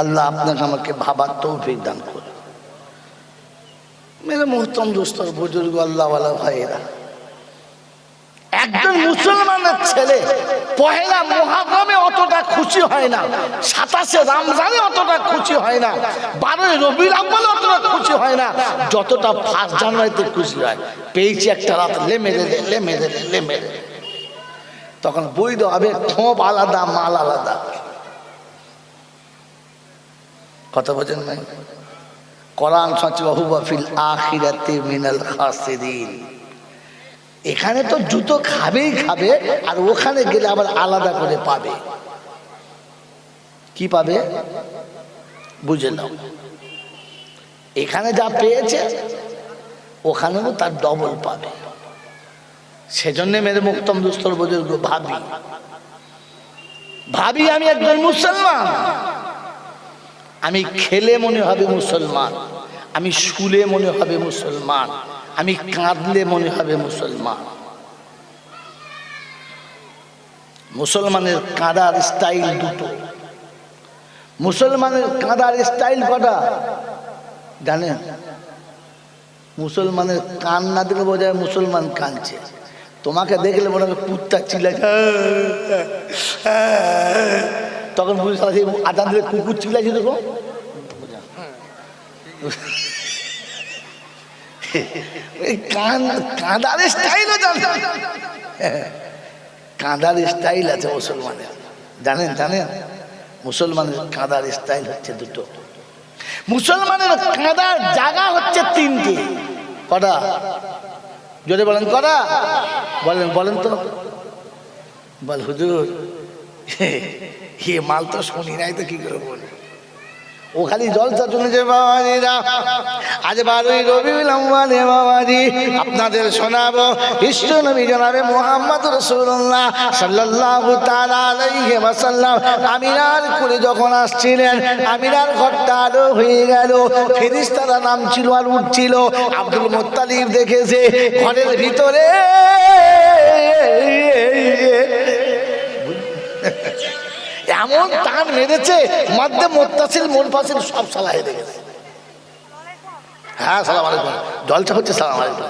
আল্লাহ আপনাকে আমাকে ভাবার তৌফিক দান করুন। মেরে মোহতরম দোস্ত বুজুর্গ আল্লাহওয়ালা ভাইয়েরা, একজন মুসলমানের ছেলে পহেলা মুহররমে অতটা খুশি হয় না, 27শে রমজানে অতটা খুশি হয় না, 12ই রবিউল আউয়ালে অতটা খুশি হয় না যতটা 1 জানুয়ারিতে খুশি হয়। পেয়েছি একটা রাত লে মেরে তখন বৈধ হবে, খোপ আলাদা, মাল আলাদা। কথা বোঝেন নাই? কোরআন সচিবা ফিল আখিরাতি মিনাল খাসিরিন। এখানে তো জুতো খাবেই খাবে, আর ওখানে গেলে আবার আলাদা করে পাবে। কি পাবে বুঝে নাও। এখানে যা পেয়েছে ওখানেও তার ডবল পাবে। সেজন্য মেরে মুক্তম দুস্তর বুজুর্গ ভাবি আমি একজন মুসলমান। আমি খেলে মনে হবে মুসলমান, আমি শুলে মনে হবে মুসলমান, আমি কাঁদলে মনে হবে মুসলমান। মুসলমানের কাঁদার স্টাইল দুটো। মুসলমানের কাঁদার স্টাইল কটা জানেন? মুসলমানের কান না দিলে বোঝা যায় মুসলমান কাঁদছে। তোমাকে দেখলে মনে হবে কুত্তা চিল্লায়, তখন বুঝতে আজান দিলে কুকুর চিল্লাইছে। দেখো কাঁদার স্টাইলও কাঁদার স্টাইল আছে মুসলমানের, জানেন? মুসলমানের কাঁদার স্টাইল হচ্ছে দুটো। মুসলমানের কাঁদার জায়গা হচ্ছে 3টে। কটা জোরে বলেন? কটা বলেন তো। বল হুজুর এ মাল তো শুনি নাই, তো কি করে বলি? ও খালি জলসা শুনেছে বাবাজিরা। আজ 12ই রবিউল আউয়ালে বাবাজি আপনাদের শোনাবো বিশ্ব নবী জনাবে মুহাম্মদ রাসূলুল্লাহ সাল্লাল্লাহু তাআলা আলাইহি ওয়াসাল্লাম আমিনার কোলে যখন আসছিলেন, আমিনার ঘরটা আলো হয়ে গেল, ফেরেশতারা নামছিল আর উঠছিল। আব্দুল মুত্তালিব দেখেছে ঘরের ভিতরে এমন টান মেরেছে, মধ্যে মুত্তাসিল মুনফাসিল সব সালা হেরে গেছে। হ্যাঁ সালাম আলাইকুম, জলসা হচ্ছে। সালাম আলাইকুম।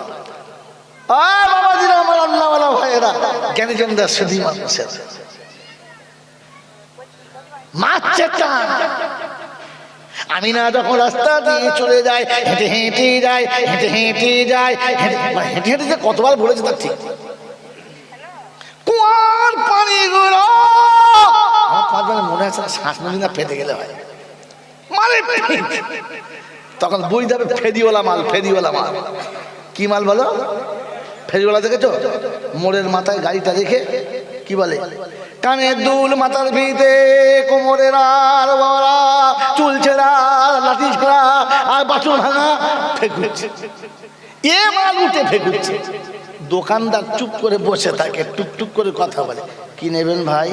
বাবাজিরা আমার আল্লাহওয়ালা ভাইয়েরা, জ্ঞানীজনরা সুধী মানুষের মারছে টান। আমিনা যখন রাস্তা দিয়ে চলে যায়, হেঁটে যায়, যে কতবার বলেছে তার ঠিক। কুয়ার পানিগুলো মনে আছে শ্বাস নিলে না ফেটে গেলে হয়, মানে তখন বই যাবে ফেরিওয়ালা মাল। কি মাল বলো? ফেরিওয়ালা দেখেছো? মোড়ের মাথায় গাড়িটা রেখে কি বলে, কানের দুল মাথার ভিতে, কোমরের আর বড়া, চুল ছেঁড়া, লাঠি ছেঁড়া আর বাসন ভাঙা ফেকুচ্ছে। এ মাল উঠে ফেকুচ্ছে। দোকানদার চুপ করে বসে থাকে, টুকটুক করে কথা বলে, কি নেবেন ভাই?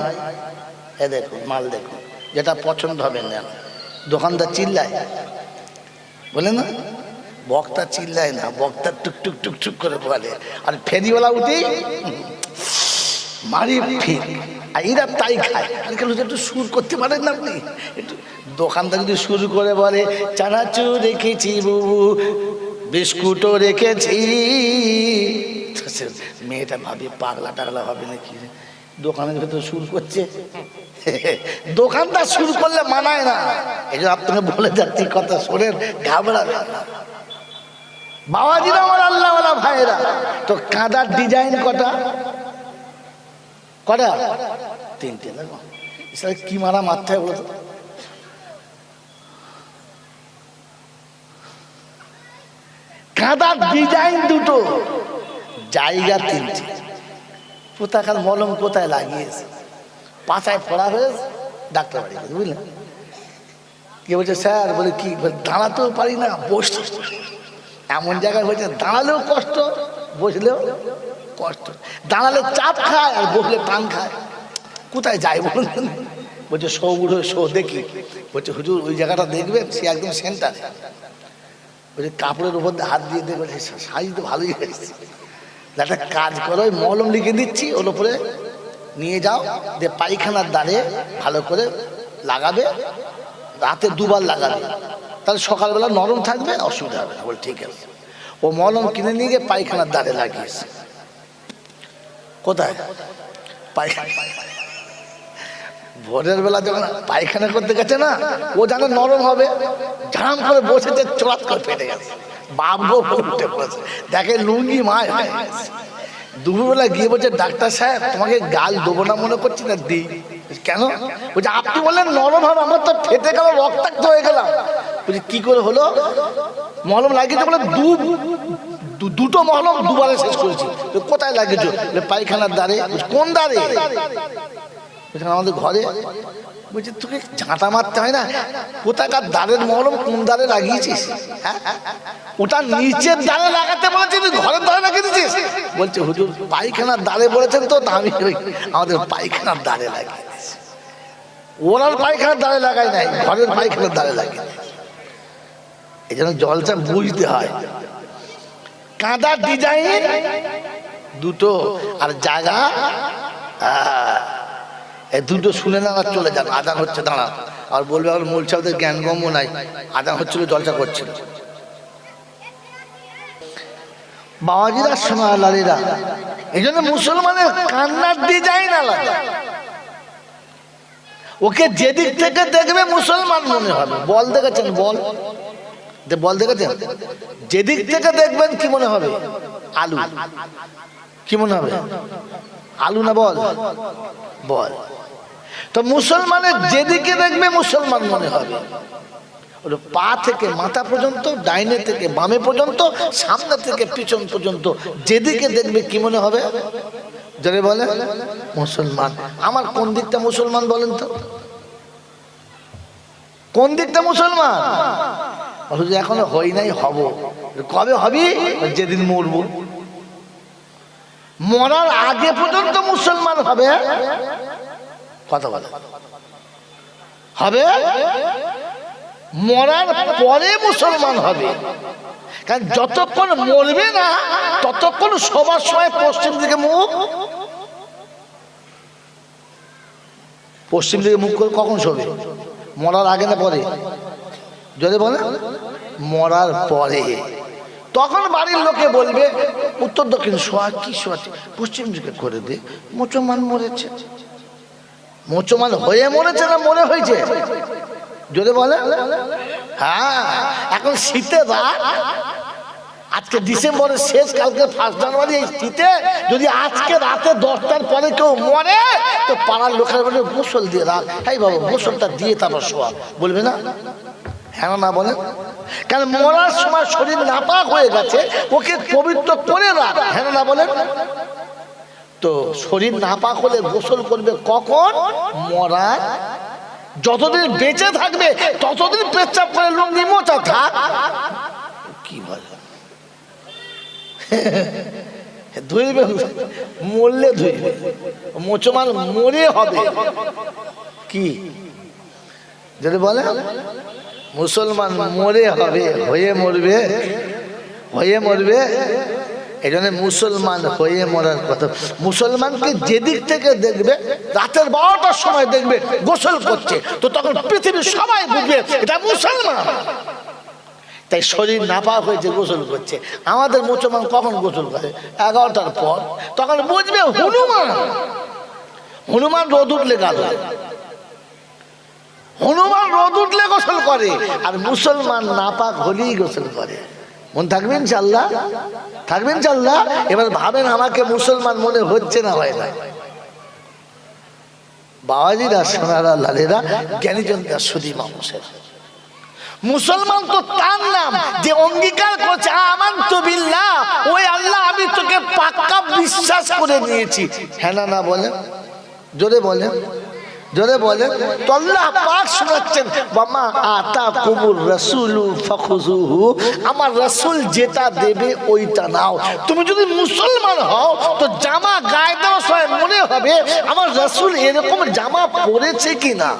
এ দেখুন মাল দেখুন, যেটা পছন্দ হবে নেন। দোকানদার চিল্লায়, বলে না? বক্তা চিল্লায় না, বক্তা টুকটুক টুকটুক করে বলে। আর ফেরিওয়ালা উঠে মারি ফির, আর এরা তাই খায়। একটু সুর করতে পারেন না আপনি? একটু দোকানদার যদি শুরু করে বলে, চানাচুর রেখেছি বুবু, বিস্কুটও রেখেছি, মেয়েটা ভাবি পাগলা টাগলা হবে নাকি, দোকানের ভেতর সুর করছে। দোকানদার শুরু করলে মানায় না। এই যে আপনাকে বলে যাচ্ছি, কথা শোনেন, ঘাবড়াবে না বাবাজিরা আমার আল্লাহওয়ালা ভাইয়েরা। তো কাঁদার ডিজাইন কটা? 3টে। দেখো কি মারা মারতে হয় বলো তো? কাঁদার ডিজাইন দুটো, জায়গা 3টে। পোতাকার মলম কোথায় লাগিয়েছে? পাছায় ফোড়া হয়েছে, ডাক্তার বাড়ি গেছে, বুঝলেন? কে বলছে স্যার? বলে কি? দাঁড়াতেও পারি না, বসতে এমন জায়গায় হয়েছে, দাঁড়ালেও কষ্ট, বসলেও কষ্ট। দাঁড়ালে চাপ খায় আর বসলে টান খায়। কোথায় যায় বলুন? বলছে শো উঠো, শো দেখি। বলছে হুজুর ওই জায়গাটা দেখবেন, সে একদম সেন্টারে। বলছে কাপড়ের উপর দিয়ে হাত দিয়ে দেখবে, সাইজ তো ভালোই হয়েছে। একটা কাজ করো, মলম লিখে দিচ্ছি, ওর উপরে নিয়ে যাও, দিয়ে পায়খানার দ্বারে ভালো করে লাগাবে, রাতে দুবার লাগাবে, তাহলে সকালবেলা নরম থাকবে, অসুবিধা হবে না। বলে ঠিক আছে। ও মলম কিনে নিয়ে গিয়ে পায়খানার দ্বারে লাগিয়েছে। কোথায়? পায়খানা। ভোরের বেলা যখন পায়খানা করতে গেছে না, ও জানে নরম হবে, ঝাম করে বসেছে, চোরাত করে ফেটে গেছে। বাপ গো উঠে পড়েছে, দেখে লুঙ্গি মায় হয়ে গেছে। দুপুরবেলা গিয়ে বলছে, ডাক্তার সাহেব তোমাকে গাল দেবো না মনে করছি না, দিই। কেন? বলছে আপনি বললেন নরম হবে, আমার তো ফেটে গেল, রক্তাক্ত হয়ে গেলাম। বলছি কি করে হলো? মলম লাগিয়েছে বলে দুটো মলম দুবারে শেষ করেছি। কোথায় লাগিয়েছো? পায়খানার দ্বারে। কোন দ্বারে? আমাদের ঘরে। বলছি তোকে ঝাঁটা মারতে হয় না, কোথাকার দ্বারের মলম কোন দ্বারে লাগিয়েছিস? হ্যাঁ, ওটা নিচের দ্বারে লাগাতে বলেছি, তুই ঘরের দ্বারে লাগিয়ে দিচ্ছিস। বলছে হুজুর পায়খানার দ্বারে বলেছেন তো, আমি আমাদের পায়খানার দ্বারে লাগিয়ে দিয়েছি। ওনার পায়খানার দ্বারে লাগাই নাই, ঘরের পায়খানার দ্বারে লাগিয়ে। এই জন্য জলটা বুঝতে হয়। কাঁদার ডিজাইন দুটো, আর জায়গা এই দুটো শুনে না আর চলে যান। আজান হচ্ছে, দাঁড়া। আর বলবে আমার মূল সাহেবদের জ্ঞানগম্য নাই, আজান হচ্ছিল, জলসা করছিল। বাবাজিরা শোনা লালিরা, এই জন্য মুসলমানের কান্নার ডিজাইন আলাদা। ওকে যেদিক থেকে দেখবে মুসলমান মনে হবে। বল দেখেছেন? বল দেখেছেন? যেদিক থেকে দেখবেন কি মনে হবে? আলু। কি মনে হবে? আলু না বল? বল। তো মুসলমানের যেদিকে দেখবে মুসলমান মনে হবে। পা থেকে মাথা পর্যন্ত, ডাইনে থেকে বামে পর্যন্ত, সামনে থেকে পিছন পর্যন্ত যেদিকে দেখবে কি মনে হবে? যারা বলে মুসলমান। আমার কোন দিকটা মুসলমান বলেন তো? কোন দিকটা মুসলমান? এখনো হই নাই, হব। কবে হবি? যেদিন মরবো। মরার আগে পর্যন্ত মুসলমান হবে। কথা বলে হবে, মরার পরে মুসলমান হবে। কারণ যতক্ষণ মরবে না ততক্ষণ সবার সময় পশ্চিম দিকে মুখ। পশ্চিম দিকে মুখ করে কখন শোবে? মরার আগে না পরে? যদি বলে মরার পরে, তখন বাড়ির লোকে বলবে উত্তর দক্ষিণ শোয়া, কি শোয়া, পশ্চিম দিকে করে দে। মুসলমান মরেছে। মুসলমান হয়ে মরেছে না মনে হয়েছে? যদি বলে হ্যাঁ। এখন শীতের রাত, আজকে ডিসেম্বরের শেষ, কালকে 1 জানুয়ারি। এই শীতে যদি আজকে রাতে 10টার পরে কেউ মরে, তো পাড়ার লোকের বলে গোসল দিয়ে রাখ। হ্যাঁ বাবা, গোসলটা দিয়ে তারপর শোয়া। বলবে না? হ্যাঁ না বলেন? কারণ মরার সময় শরীর নাপাক হয়ে গেছে, ওকে পবিত্র করে রাখ। হ্যাঁ না বলেন? তো শরীর নাপাক হলে গোসল করবে কখন? মরার যতদিন বেঁচে থাকবে ততদিন পেচ্ছাপ করে লুঙ্গি মোচা থাক। কি বলে? ধুইবে, মরলে ধুইবে। মুসলমান মরে হবে। কি যদি বলে মুসলমান মরে হবে, হয়ে মরবে, হয়ে মরবে। এই জন্য মুসলমান হয়ে মরার কথা। মুসলমানকে যেদিক থেকে দেখবে, রাতের 12টার সময় দেখবে গোসল করছে, তো তখন পৃথিবীর সবাই বুঝবে এটা মুসলমান। তাই শরীর নাপাক হয়েছে, গোসল করছে। আমাদের মুসলমান কখন গোসল করে? 11টার পর। তখন বুঝবে হনুমান। হনুমান রোদ উঠলে গা ধোয়, হনুমান রোদ উঠলে গোসল করে, আর মুসলমান নাপাক হলেই গোসল করে। মন থাকবেন ইনশাআল্লাহ? থাকবেন ইনশাআল্লাহ? এবার ভাবেন আমাকে মুসলমান মনে হচ্ছে না হয় না? বাবাজিরা, সোনারা, লালেরা, জ্ঞানীজনরা, সুধী মানুষের, মুসলমান তো তার নাম যে অঙ্গীকার করছে আমানতু বিল্লাহ, ওই আল্লাহ আমি তোকে পাক্কা বিশ্বাস করে নিয়েছি। হ্যাঁ না বলে? জোরে বলে, জোরে বলে। তো আল্লাহ পাক শোনাচ্ছেন, ওয়ামা আতাকুমুর রাসূলু ফাখুযুহু, আমার রাসূল যেটা দেবে ওইটা নাও। তুমি যদি মুসলমান হও তো জামা গায়ে দেওয়ার সময় মনে হবে আমার রাসূল এরকম জামা পরেছে কিনা।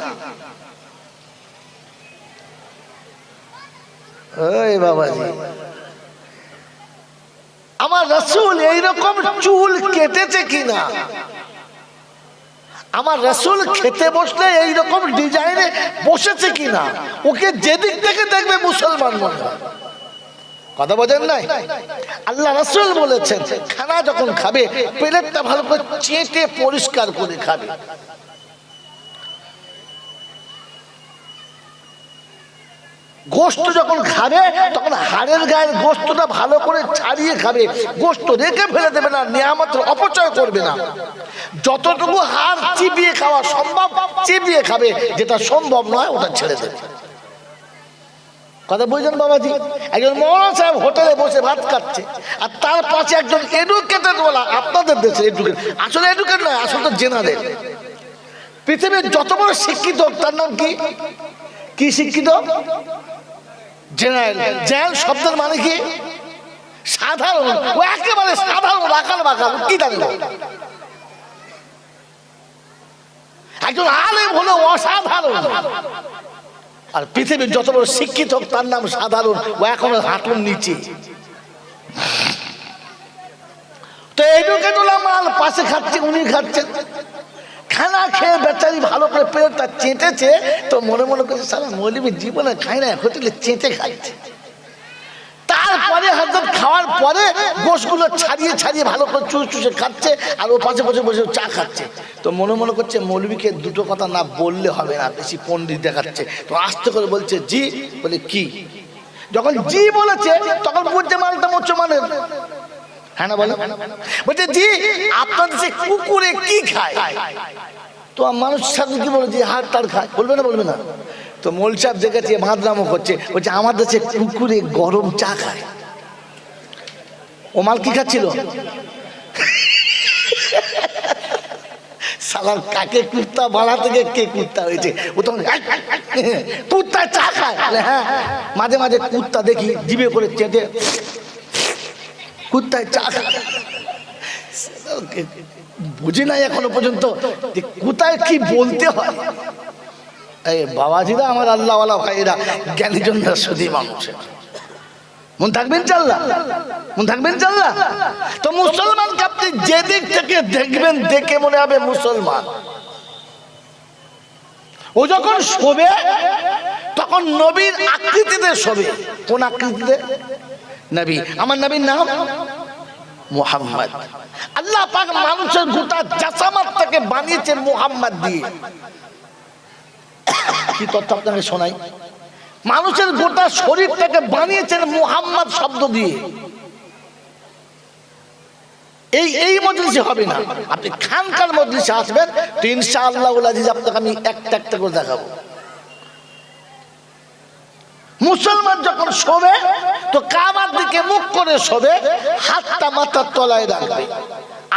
ওই বাবাজি, আমার রাসূল এইরকম চুল কেটেছে কিনা। আমার রাসূল খেতে বসলে এইরকম ডিজাইনে বসেছে কিনা, ওকে যেদিক থেকে দেখবে মুসলমান মনে হয়। কথা বোঝেন নাই? আল্লাহ রাসূল বলেছেন খানা যখন খাবে প্লেটটা ভালো করে চেটে পরিষ্কার করে খাবে। গোশত যখন খাবে তখন হাড়ের গায়ের গোশতটা ভালো করে ছাড়িয়ে খাবে, গোশত রেখে ফেলে দেবে না, নিয়ামতের অপচয় করবে না। যতটুকু হাড় চিবিয়ে খাওয়া সম্ভব চিবিয়ে খাবে, যেটা সম্ভব নয় ওটা ছেড়ে দেবে। কথা বুঝলেন বাবাজি? একজন মৌলানা সাহেব হোটেলে বসে ভাত খাচ্ছে, আর তার পাশে একজন এডুকেটেড বলা, আপনাদের দেশে এডুকেট, আসলে এডুকেট নয়, আসলে জেনারেল। পৃথিবীর যত বড় শিক্ষিত তার নাম কি? কি শিক্ষিত? জেনারেল। জেনারেল শব্দের মানে কি? সাধারণ। ও একেবারে সাধারণ, রাখাল বাখাল কি জানলো। একজন আলেম হলো অসাধারণ, আর পৃথিবীর যত বড় শিক্ষিত তার নাম সাধারণ, ও এখন হাঁটুর নিচে। তো এডুকেট মাল পাশে খাচ্ছে, উনি খাচ্ছেন। খানা খেয়ে বেচারি ভালো করে পেটটা চেটেছে, তো মনে মনে করছে সারা মৌলবী জীবনে খায় না, হোটেলে চেটে খাচ্ছে। তারপরে হযরত খাওয়ার পরে গোশগুলো ছাড়িয়ে ছাড়িয়ে ভালো করে চুষে চুষে খাচ্ছে, আর ও পাশে বসে বসে চা খাচ্ছে। তো মনে মনে করছে মৌলবীকে দুটো কথা না বললে হবে না, বেশি পণ্ডিত দেখাচ্ছে। তো আস্তে করে বলছে জি। বলে কি? যখন জি বলেছে তখন বুঝছে মালটা মুসলমানের। হ্যাঁ না বলে? বলছে জি আপনাদের সে কুকুরে কি খায়? তো মানুষ সাথে কি বলে? যে হাড় টাড় খায়। বলবে না? বলবে না? তো মোল সাহেব দেখেছে মাদরামও করছে, বলছে আমাদের সে কুকুরে গরম চা খায়। ও মাল কি খাচ্ছিল? সালার কাকে কুত্তা বাড়া থেকে কে কুত্তা হয়েছে? ও তখন কুত্তা চা খায়। হ্যাঁ, মাঝে মাঝে কুত্তা দেখি জিভে করে চেটে কুত্তায় চা খায়। বুঝি নাই এখনো পর্যন্ত যে কোথায় কি বলতে হয়। এই বাবাজিরা, আমার আল্লাহওয়ালা ভাইরা, জ্ঞানীজনরা শুধু মানুষের মন থাকবেন চাল্লা, মন থাকবেন চাল্লা। তো মুসলমানকে আপনি যেদিক থেকে দেখবেন দেখে মনে হবে মুসলমান। ও যখন শোবে তখন নবীর আকৃতিতে শোবে। কোন আকৃতিতে? নবী। আমার নবীর নাম মুহাম্মদ। আল্লাহ পাক মানুষের গোটা জাসামাত থেকে বানিয়েছেন মুহাম্মদ দিয়ে। কি তথ্য আপনাকে শোনাই? মানুষের গোটা শরীরটাকে বানিয়েছেন মুহাম্মদ শব্দ দিয়ে। এই মজলিসে হবে না, আপনি খানকার মজলিসে আসবেন তো ইনশাআল্লাহুল আজিজ আপনাকে আমি একটা একটা করে দেখাবো। মুসলমান যখন শোবে তো কাবার দিকে মুখ করে শোবে, হাতটা মাথার তলায় রাখবে।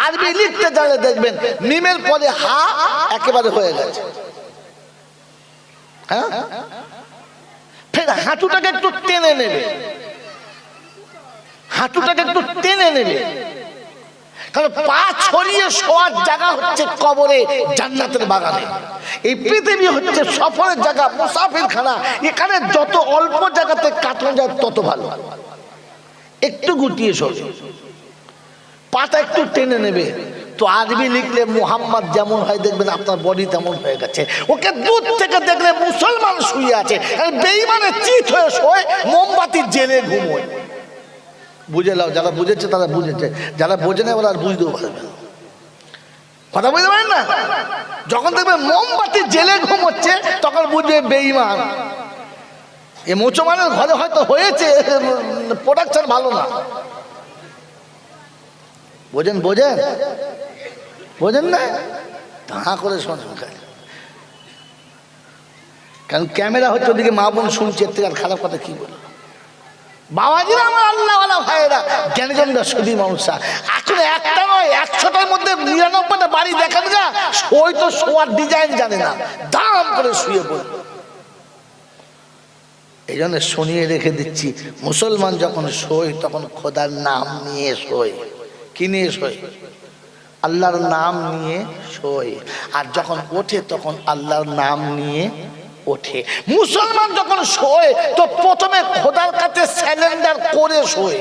আরবি লিখতে জানলে দেখবেন মিমের পরে হা একেবারে হয়ে গেছে। হ্যাঁ, ফের হাঁটুটাকে একটু টেনে নেবে, হাঁটুটাকে একটু টেনে নেবে। কারণ পা ছড়িয়ে শোয়ার জায়গা হচ্ছে কবরে, জান্নাতের বাগানে। এই পৃথিবী হচ্ছে সফরের জায়গা, মুসাফিরখানা। এখানে যত অল্প জায়গাতে কাটানো যায় তত ভালো। একটু গুটিয়ে শোবে, পাটা একটু টেনে নেবে। তো আরবি লিখলে মুহাম্মদ যেমন হয় দেখবেন আপনার বডি তেমন হয়ে গেছে। ওকে দূর থেকে দেখলে মুসলমান শুয়ে আছে, বেঈমানে চিত হয়ে শোয়, মোমবাতি জেলে ঘুমোয়। বুঝে নাও, যারা বুঝেছে তারা বুঝেছে, যারা বোঝে না ওরা আর বুঝতেও পারবে না। কথা বুঝতে পারেন না? যখন দেখবে মোমবাতি জেলে ঘুমোচ্ছে তখন বুঝবে বেঈমান। এ মুসলমানের ঘরে হয়তো হয়েছে, প্রোডাকশন ভালো না। বোঝেন? বোঝেন? বোঝেন না? তা করে শোনেন, কারণ ক্যামেরা হচ্ছে ওদিকে, মা বোন শুনছে, এর থেকে আর খারাপ কথা কি বলে। বাবাজিরা, আমার আল্লাহওয়ালা ভাইয়েরা, জ্ঞানীজনরা শুধু মানুষরা, আসলে একটা নয় 100টার মধ্যে 99টা বাড়ি দেখেন না, ওই তো শোয়ার ডিজাইন জানে না, দাম করে শুয়ে পড়ে। এই জন্য শুনিয়ে রেখে দিচ্ছি, মুসলমান যখন শোয় তখন খোদার নাম নিয়ে শোয়। কি নিয়ে শোয়? আল্লাহর নাম নিয়ে শোয়। আর যখন ওঠে তখন আল্লাহর নাম নিয়ে ওঠে। মুসলমান যখন শোয় তো প্রথমে খোদার কাছে স্যালেন্ডার করে শোয়।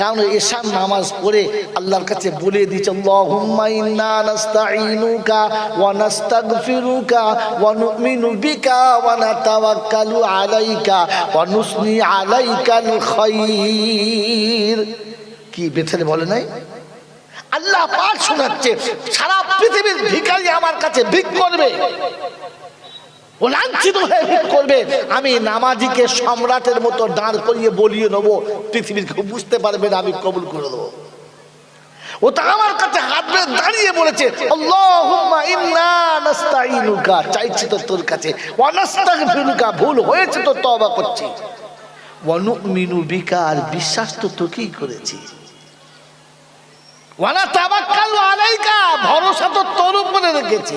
কারণ এশার নামাজ পড়ে আল্লাহর কাছে বলে দিয়েছে আল্লাহুম্মা ইন্না নাস্তাঈনুকা ওয়া নাস্তাগফিরুকা ওয়া নু'মিনু বিকা ওয়া নাতাওয়াক্কালু আলাইকা ওয়া নুসনি আলাইকাল খায়র। কি বেথেলে বলে নাই? আল্লাহ পাক শোনাচ্ছে সারা পৃথিবীর ভিখারি আমার কাছে ভিক করবে, ও লাঞ্ছিত হয়ে ভিক করবে, আমি নামাজিকে সম্রাটের মতো দাঁড় করিয়ে বলিয়ে নেবো, পৃথিবীর কেউ বুঝতে পারবে না, আমি কবুল করে দেবো। ও তা আমার কাছে হাত বেঁধে দাঁড়িয়ে বলেছে আল্লাহুম্মা ইন্না নাস্তাঈনুকা, চাইছি তো তোর কাছে, ওয়া নাস্তাগফিরুকা, ভুল হয়েছে তো তওবা করছি, ওয়া নু'মিনু বিকা, আর বিশ্বাস তো তোকেই করেছি, ওয়া নাতাওয়াক্কালু আলাইকা, ভরসা তো তোর উপরে রেখেছি,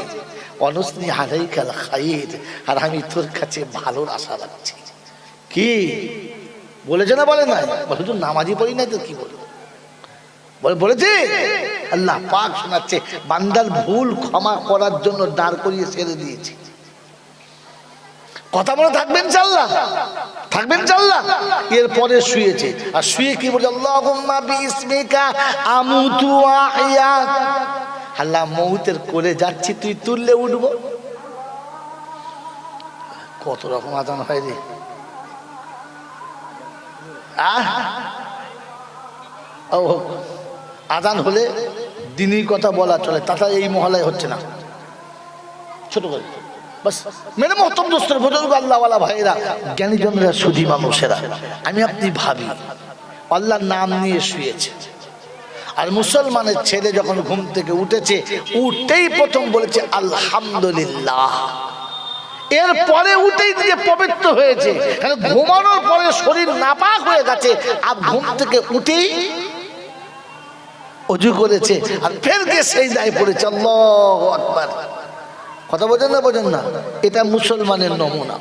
ওয়া নুসনি আলাইকাল খায়র, আর আমি তোর কাছে ভালোর আশা রাখছি। কি বলেছে না বলে নাই? বলে তো নামাজি পড়ি নাই তো কি বলবো, বলেছে। আল্লাহ পাক শোনাচ্ছে বান্দার ভুল ক্ষমা করার জন্য দাঁড় করিয়ে ছেড়ে দিয়েছি। কথা মনে থাকবেন ইনশাআল্লাহ, থাকবেন ইনশাআল্লাহ। এরপরে শুয়েছে, আর শুয়ে কি বলে আল্লাহুম্মা বিইসমিকা আমুতু ওয়া আহইয়া, আল্লাহ মউতের কোলে যাচ্ছি, তুই তুললে উঠবো। কত রকম আজান হয় রে, আজান হলে দিনের কথা বলা চলে, তাছাড়া এই মহলায় হচ্ছে না, ছোট করে বাস। মেরে মহতম দোস্তর বুজুর্গ আল্লাহওয়ালা ভাইরা, জ্ঞানীজনরা, সুধী মানুষেরা, আমি আপনি ভাবি আল্লাহর নাম নিয়ে শুয়েছে, আর মুসলমানের ছেলে যখন ঘুম থেকে উঠেছে, উঠেই প্রথম বলেছে আলহামদুলিল্লাহ, এরপরে উঠেই যে পবিত্র হয়েছে, কারণ ঘুমানোর পরে শরীর নাপাক হয়ে গেছে, আর ঘুম থেকে উঠেই ওযু করেছে, আর ফের গিয়ে সিজদায় পড়েছে। আল্লাহু আকবার। কথা বোঝেন না, বোঝেন না? এটা মুসলমানের নমুনা।